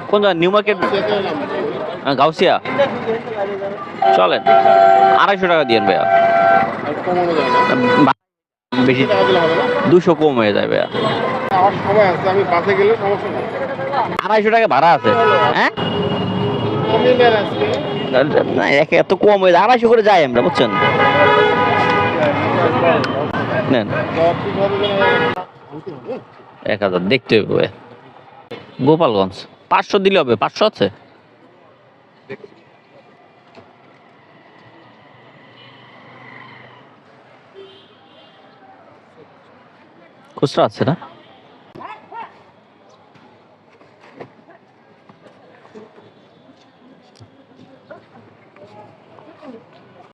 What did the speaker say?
কোন জায়গা? New market, Gausia. চলেন 250 টাকা দিয়েন ভাইয়া, বেশি 200 কম হয়ে যায় ভাইয়া। 250 টাকা ভাড়া আছে। হ্যাঁ না, এত কম হয়ে যায়, 250 করে যাই আমরা, বুঝছেন? নেন 1000 দেখতে হবে। গোপালগঞ্জ 500 দিলে হবে, 500 আছে। খুচরা আছে না?